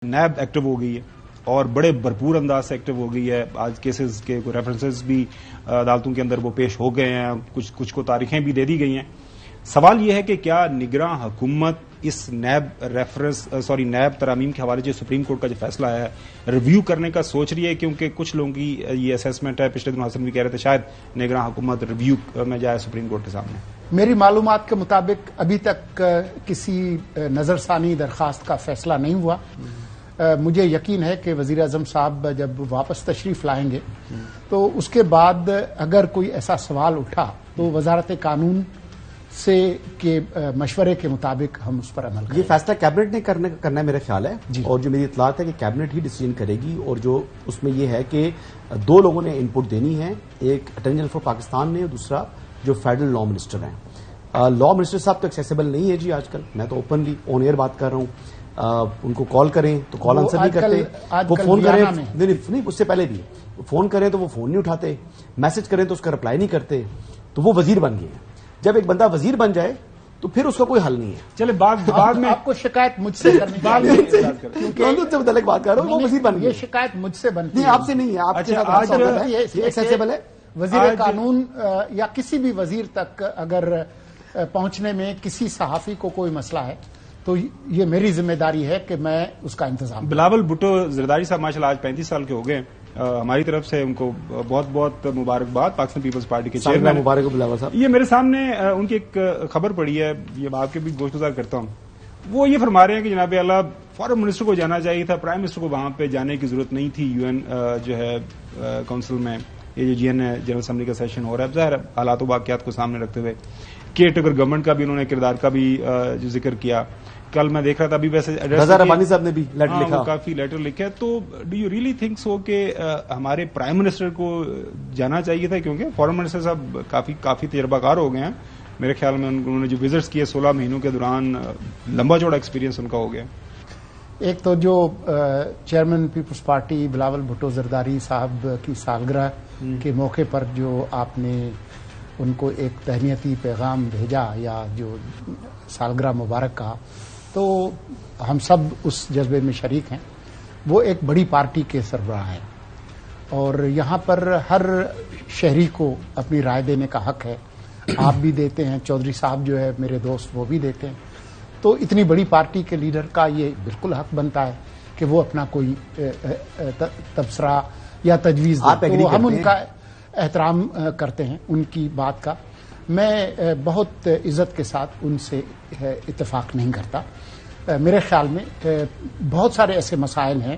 NAB active ہو گئی ہے اور بڑے بھرپور انداز سے ایکٹیو ہو گئی ہے. آج کیسز کے کوئی ریفرنسز بھی عدالتوں کے اندر وہ پیش ہو گئے ہیں, کچھ کو تاریخیں بھی دے دی گئی ہیں. سوال یہ ہے کہ کیا نگراں حکومت اس نیب ترامیم کے حوالے سے سپریم کورٹ کا جو فیصلہ ہے ریویو کرنے کا سوچ رہی ہے؟ کیونکہ کچھ لوگوں کی یہ اسیسمنٹ ہے, پچھلے دن حسن بھی کہہ رہے تھے شاید نگراں حکومت ریویو میں جائے سپریم کورٹ کے سامنے. میری معلومات کے مطابق ابھی تک کسی نظر ثانی درخواست کا فیصلہ نہیں ہوا. مجھے یقین ہے کہ وزیر اعظم صاحب جب واپس تشریف لائیں گے تو اس کے بعد اگر کوئی ایسا سوال اٹھا تو وزارت قانون سے کے مشورے کے مطابق ہم اس پر عمل کریں. یہ فیصلہ کیبنٹ نے کرنا ہے میرا خیال ہے جی. اور جو میری اطلاعات ہے کہ کیبنٹ ہی ڈیسیژن کرے گی, اور جو اس میں یہ ہے کہ دو لوگوں نے انپٹ دینی ہے, ایک اٹارنی جنرل فار پاکستان نے اور دوسرا جو فیڈرل لا منسٹر ہیں. لا منسٹر صاحب تو ایکسیسیبل نہیں ہے جی آج کل, میں تو اوپنلی آن ایئر بات کر رہا ہوں. ان کو کال کریں تو کال آنسر نہیں کرتے, وہ فون کریں نہیں, اس سے پہلے بھی فون کریں تو وہ فون نہیں اٹھاتے, میسج کریں تو اس کا رپلائی نہیں کرتے. تو وہ وزیر بن گئے ہیں. جب ایک بندہ وزیر بن جائے تو پھر اس کا کوئی حل نہیں ہے. چلے بعد میں آپ کو شکایت مجھ سے کرنی متعلق بات کر رہا ہوں, وہ وزیر بن گئے. یہ شکایت مجھ سے بنتی ہے, آپ سے نہیں ہے. آپ کے ساتھ ایکسیسیبل ہے. وزیر قانون یا کسی بھی وزیر تک اگر پہنچنے میں کسی صحافی کو کوئی مسئلہ ہے تو یہ میری ذمہ داری ہے کہ میں اس کا انتظام. بلاول بھٹو زرداری صاحب ماشاءاللہ آج 35 سال کے ہو گئے. ہماری طرف سے ان کو بہت بہت مبارکباد. پاکستان پیپلز پارٹی کے چیئرمین مبارک بلاول صاحب. یہ میرے سامنے ان کی ایک خبر پڑی ہے, یہ آپ کے بھی گوشت گزار کرتا ہوں. وہ یہ فرما رہے ہیں کہ جناب اعلیٰ فارن منسٹر کو جانا چاہیے تھا, پرائم منسٹر کو وہاں پہ جانے کی ضرورت نہیں تھی. یو این جو ہے کونسل میں یہ جو جی این ہے جنرل اسمبلی کا سیشن ہو رہا ہے, ظاہر حالات و واقعات کو سامنے رکھتے ہوئے کیئر ٹیکر گورنمنٹ کا بھی انہوں نے کردار کا بھی جو ذکر کیا. کل میں دیکھ رہا تھا ابھی ویسے رضا ربانی صاحب نے بھی لیٹر لکھا, کافی لیٹر لکھا. تو do you really think so کہ ہمارے پرائم منسٹر کو جانا چاہیے تھا؟ کیونکہ فارن منسٹر صاحب کافی تجربہ کار ہو گئے ہیں میرے خیال میں. انہوں نے جو وزٹس کیے 16 مہینوں کے دوران, لمبا چوڑا ایکسپیرینس ان کا ہو گیا. ایک تو جو چیئرمین پیپلز پارٹی بلاول بھٹو زرداری صاحب کی سالگرہ کے موقع پر جو آپ نے ان کو ایک تہنیتی پیغام بھیجا یا جو سالگرہ مبارک کہا, تو ہم سب اس جذبے میں شریک ہیں. وہ ایک بڑی پارٹی کے سربراہ ہیں اور یہاں پر ہر شہری کو اپنی رائے دینے کا حق ہے. آپ بھی دیتے ہیں, چودھری صاحب جو ہے میرے دوست وہ بھی دیتے ہیں. تو اتنی بڑی پارٹی کے لیڈر کا یہ بالکل حق بنتا ہے کہ وہ اپنا کوئی تبصرہ یا تجویز دیں. تو ہم ان کا احترام کرتے ہیں, ان کی بات کا. میں بہت عزت کے ساتھ ان سے اتفاق نہیں کرتا. میرے خیال میں بہت سارے ایسے مسائل ہیں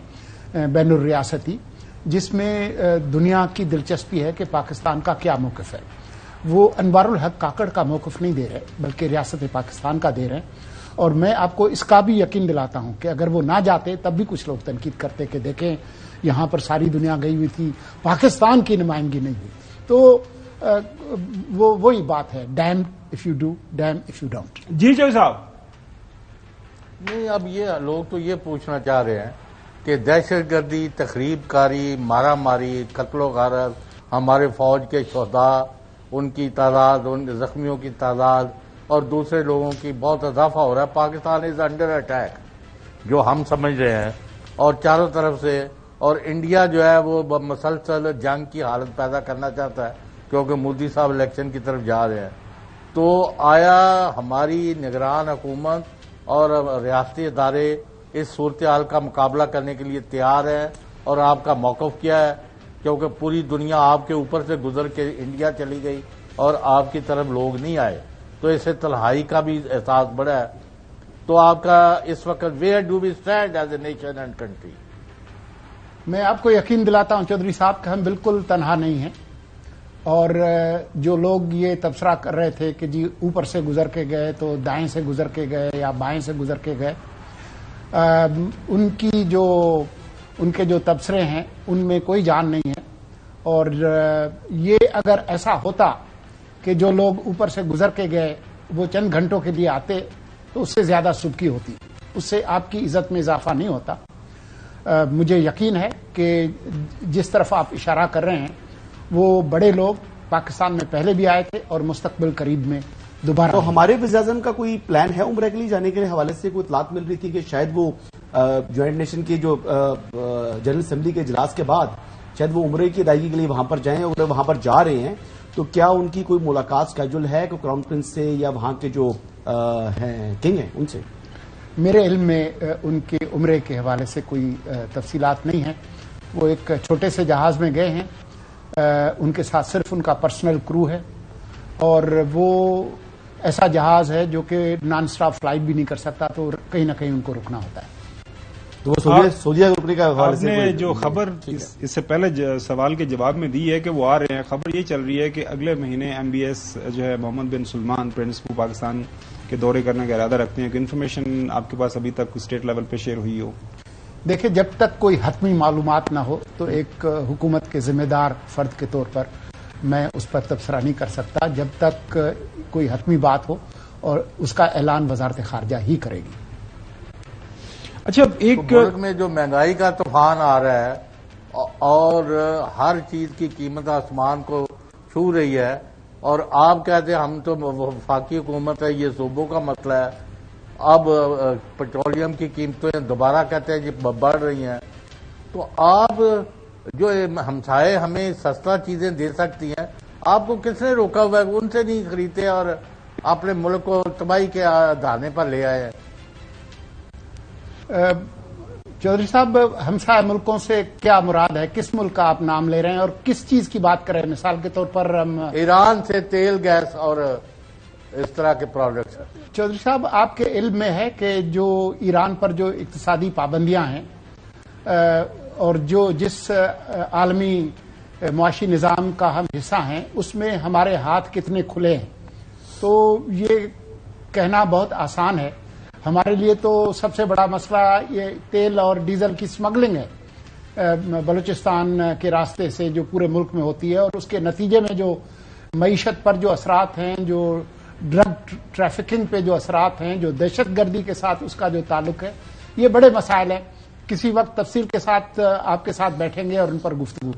بین الریاستی جس میں دنیا کی دلچسپی ہے کہ پاکستان کا کیا موقف ہے. وہ انوار الحق کاکڑ کا موقف نہیں دے رہے بلکہ ریاست پاکستان کا دے رہے ہیں. اور میں آپ کو اس کا بھی یقین دلاتا ہوں کہ اگر وہ نہ جاتے تب بھی کچھ لوگ تنقید کرتے کہ دیکھیں یہاں پر ساری دنیا گئی ہوئی تھی, پاکستان کی نمائندگی نہیں ہوئی. تو وہی بات ہے, damn if you do, damn if you don't. جی چوہدری صاحب. نہیں, اب یہ لوگ تو یہ پوچھنا چاہ رہے ہیں کہ دہشت گردی, تخریب کاری, مارا ماری, قتل و غارت, ہمارے فوج کے شہداء, ان کی تعداد, ان زخمیوں کی تعداد اور دوسرے لوگوں کی بہت اضافہ ہو رہا ہے. پاکستان از انڈر اٹیک جو ہم سمجھ رہے ہیں, اور چاروں طرف سے. اور انڈیا جو ہے وہ مسلسل جنگ کی حالت پیدا کرنا چاہتا ہے کیونکہ مودی صاحب الیکشن کی طرف جا رہے ہیں. تو آیا ہماری نگران حکومت اور ریاستی ادارے اس صورتحال کا مقابلہ کرنے کے لیے تیار ہیں؟ اور آپ کا موقف کیا ہے؟ کیونکہ پوری دنیا آپ کے اوپر سے گزر کے انڈیا چلی گئی اور آپ کی طرف لوگ نہیں آئے, تو اس سے تنہائی کا بھی احساس بڑھا ہے. تو آپ کا اس وقت where do we stand as a nation and country? میں آپ کو یقین دلاتا ہوں چودھری صاحب کہ ہم بالکل تنہا نہیں ہیں. اور جو لوگ یہ تبصرہ کر رہے تھے کہ جی اوپر سے گزر کے گئے تو دائیں سے گزر کے گئے یا بائیں سے گزر کے گئے, ان کے جو تبصرے ہیں ان میں کوئی جان نہیں ہے. اور یہ اگر ایسا ہوتا کہ جو لوگ اوپر سے گزر کے گئے وہ چند گھنٹوں کے لیے آتے تو اس سے زیادہ سبکی ہوتی, اس سے آپ کی عزت میں اضافہ نہیں ہوتا. مجھے یقین ہے کہ جس طرف آپ اشارہ کر رہے ہیں وہ بڑے لوگ پاکستان میں پہلے بھی آئے تھے اور مستقبل قریب میں دوبارہ. تو ہمارے وزیر اعظم کا کوئی پلان ہے عمرہ کے لیے جانے کے حوالے سے؟ کوئی اطلاعات مل رہی تھی کہ شاید وہ یونائٹڈ نیشن کے جو جنرل اسمبلی کے اجلاس کے بعد شاید وہ عمرے کی ادائیگی کے لیے وہاں پر جائیں، اور وہاں پر جا رہے ہیں تو کیا ان کی کوئی ملاقات اسکیجول ہے کہ کراؤن پرنس سے یا وہاں کے جو ہیں کنگ ہیں ان سے؟ میرے علم میں ان کے عمرے کے حوالے سے کوئی تفصیلات نہیں ہیں. وہ ایک چھوٹے سے جہاز میں گئے ہیں، ان کے ساتھ صرف ان کا پرسنل کرو ہے، اور وہ ایسا جہاز ہے جو کہ نان سٹاپ فلائٹ بھی نہیں کر سکتا، تو کہیں نہ کہیں ان کو رکنا ہوتا ہے. تو وہ سعودیہ رکنے کا حوالے آپ سے نے جو خبر اس سے پہلے سوال کے جواب میں دی ہے کہ وہ آ رہے ہیں، خبر یہ چل رہی ہے کہ اگلے مہینے MBS جو ہے محمد بن سلمان پرنس وہ پاکستان کے دورے کرنے کا ارادہ رکھتے ہیں. کہ انفارمیشن آپ کے پاس ابھی تک اسٹیٹ لیول پہ شیئر ہوئی ہو؟ دیکھیں، جب تک کوئی حتمی معلومات نہ ہو تو ایک حکومت کے ذمہ دار فرد کے طور پر میں اس پر تبصرہ نہیں کر سکتا جب تک کوئی حتمی بات ہو، اور اس کا اعلان وزارت خارجہ ہی کرے گی. اچھا، ایک ملک میں جو مہنگائی کا طوفان آ رہا ہے اور ہر چیز کی قیمت آسمان کو چھو رہی ہے، اور آپ کہتے ہیں ہم تو وفاقی حکومت ہے، یہ صوبوں کا مسئلہ ہے. اب پیٹرولیم کی قیمتیں دوبارہ کہتے ہیں جی بڑھ رہی ہیں، تو آپ جو ہمسائے ہمیں سستا چیزیں دے سکتی ہیں، آپ کو کس نے روکا ہوا ہے؟ ان سے نہیں خریدتے اور اپنے ملک کو تباہی کے دھانے پر لے آئے ہیں. چودھری صاحب، ہمسایہ ملکوں سے کیا مراد ہے؟ کس ملک کا آپ نام لے رہے ہیں اور کس چیز کی بات کر رہے ہیں؟ مثال کے طور پر ہم ایران سے تیل، گیس اور اس طرح کے پروڈکٹس. چودھری صاحب، آپ کے علم میں ہے کہ جو ایران پر جو اقتصادی پابندیاں ہیں اور جس عالمی معاشی نظام کا ہم حصہ ہیں، اس میں ہمارے ہاتھ کتنے کھلے ہیں؟ تو یہ کہنا بہت آسان ہے. ہمارے لیے تو سب سے بڑا مسئلہ یہ تیل اور ڈیزل کی سمگلنگ ہے، بلوچستان کے راستے سے جو پورے ملک میں ہوتی ہے، اور اس کے نتیجے میں جو معیشت پر جو اثرات ہیں، جو ڈرگ ٹریفکنگ پہ جو اثرات ہیں، جو دہشت گردی کے ساتھ اس کا جو تعلق ہے، یہ بڑے مسائل ہیں. کسی وقت تفصیل کے ساتھ آپ کے ساتھ بیٹھیں گے اور ان پر گفتگو